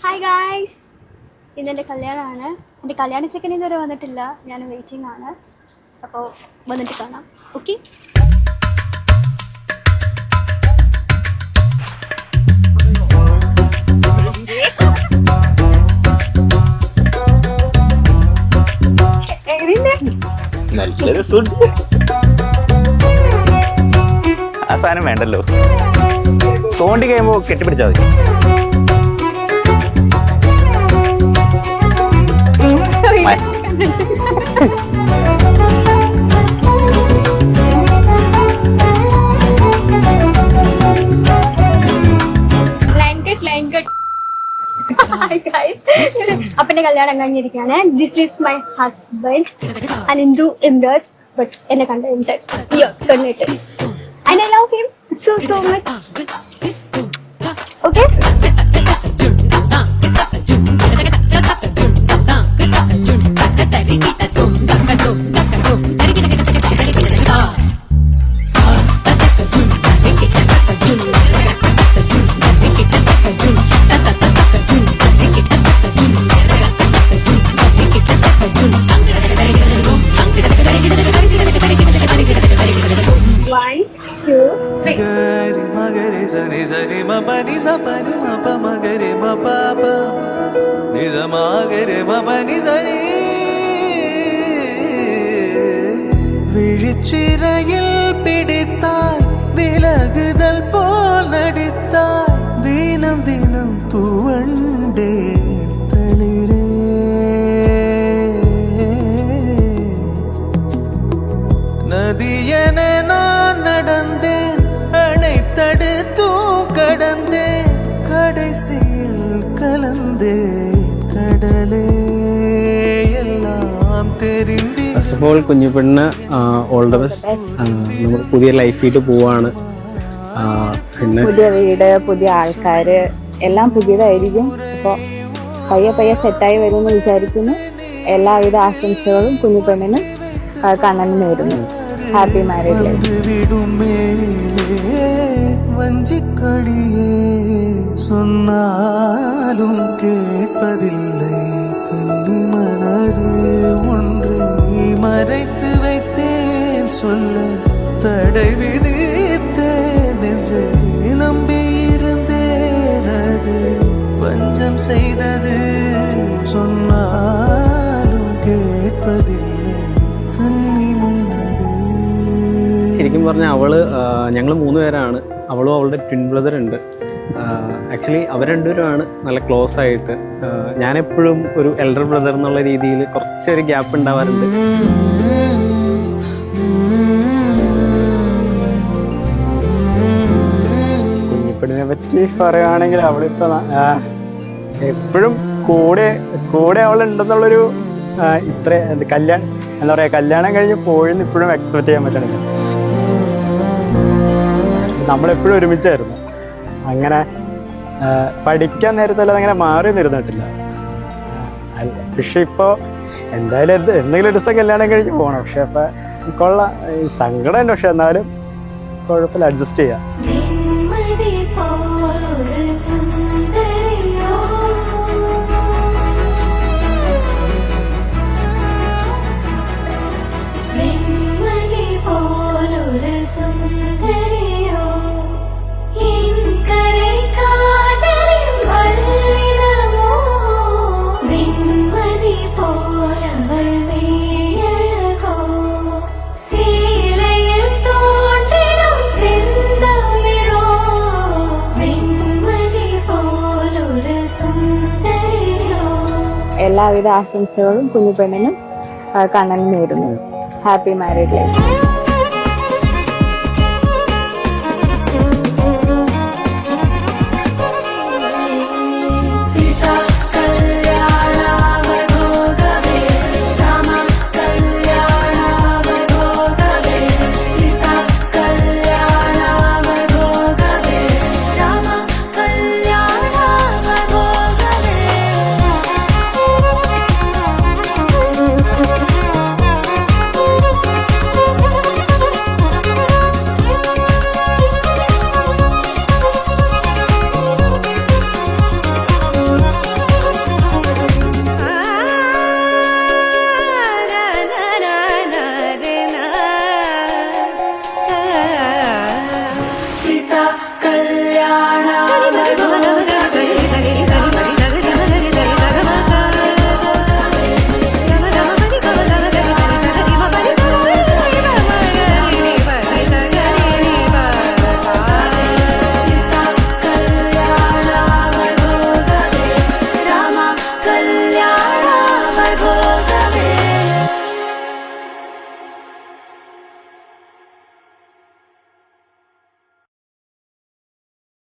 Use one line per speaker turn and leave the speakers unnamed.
Hi guys, ഇന്നെൻ്റെ കല്യാണമാണ്. എൻ്റെ കല്യാണ ചെക്കൻ ഇതുവരെ വന്നിട്ടില്ല. ഞാൻ വെയിറ്റിംഗ് ആണ്. അപ്പോൾ വന്നിട്ട് കാണാം. ഓക്കെ.
നല്ലൊരു ആ സാധനം വേണ്ടല്ലോ. തോണ്ടി കഴിയുമ്പോൾ കെട്ടിപ്പിടിച്ചാൽ മതി.
അപ്പന്റെ കല്യാണം കഴിഞ്ഞിരിക്കുകയാണ്. This is my husband Anindu Imraj. But എന്നെ കണ്ട ഇംരാജ് പെണ്ണിട്ട്. And I love him so much. Okay. One, two, three.
Magare sani sani ma pani sa pani ma pa magare ma pa pa ni sa magare ma pani sani വിഴിച്ചിറയിൽ പിടിത്താൽ വിലകുതൽ പോൽ നടിത്താൽ ദിനം ദിനം തൂവണ്ടേ തളിരേ നദിയനെ நான் நடந்தேன் அணைத்தடுத்தும் கடந்தேன் கடைசியில் கலந்தேன் கடலே എല്ലാം தெரிந்தே.
ഫസ്റ്റ് ഓഫ് ഓൾ കുഞ്ഞുപെണ്ണ് ഓൾ ദ ബെസ്റ്റ്. നമ്മൾ പുതിയ ലൈഫിലേക്ക് പോവാണ്. പിന്നെ
പുതിയ വീട്, പുതിയ ആൾക്കാര്, എല്ലാം പുതിയതായിരിക്കും. അപ്പോൾ പയ്യെ പയ്യെ സെറ്റായി വരുമെന്ന് വിചാരിക്കുന്നു. എല്ലാവിധ ആശംസകളും കുഞ്ഞുപെണ്ണിനും കണ്ണനും നേരുന്നു. Happy marriage life.
വഞ്ചിക്കൊടിയേ சொன்னாலும் கேட்பதில்லை கண்ணி மனது ஒன்றை மறைத்து வைத்தேன் சொல்ல தடை விதித்தேன் நெஞ்சை நம்பியிருந்தேன் அது பஞ்சம் செய்தது சொன்னாலும் கேட்பதில்லை கண்ணி மனது.
ശരിക്കും പറഞ്ഞാൽ ഞങ്ങൾ 3 പേരാണ്. അവളും അവളുടെ ട്വിൻ ബ്രദർ ഉണ്ട്. ആക്ച്വലി അവർ രണ്ടുപേരുമാണ് നല്ല ക്ലോസ് ആയിട്ട്. ഞാനെപ്പോഴും ഒരു എൽഡർ ബ്രദർ എന്നുള്ള രീതിയിൽ കുറച്ചൊരു ഗ്യാപ്പ് ഉണ്ടാവാറുണ്ട്. കുഞ്ഞിപ്പെണ്ണിനെ പറ്റി പറയുകയാണെങ്കിൽ അവളിപ്പോൾ എപ്പോഴും കൂടെ അവളുണ്ടെന്നുള്ളൊരു ഇത്ര എന്താ പറയുക, കല്യാണം കഴിഞ്ഞ് പോയെന്ന് ഇപ്പോഴും എക്സ്പെക്റ്റ് ചെയ്യാൻ പറ്റണില്ല. നമ്മളെപ്പോഴും ഒരുമിച്ചായിരുന്നു. അങ്ങനെ പഠിക്കാൻ നേരത്തല്ല അങ്ങനെ മാറി നിരുന്നിട്ടില്ല. പക്ഷെ ഇപ്പോൾ എന്തായാലും എന്തെങ്കിലും ഒരു ദിവസം കല്യാണം കഴിഞ്ഞ് പോകണം. പക്ഷെ അപ്പം കൊള്ളാം, സങ്കടമുണ്ട്. പക്ഷെ എന്നാലും കുഴപ്പമില്ല, അഡ്ജസ്റ്റ് ചെയ്യാം.
എല്ലാവിധ ആശംസകളും കുഞ്ഞുപെണ്ണിനും കണ്ണനും നേരുന്നു. Happy marriage life.
കല്യാണ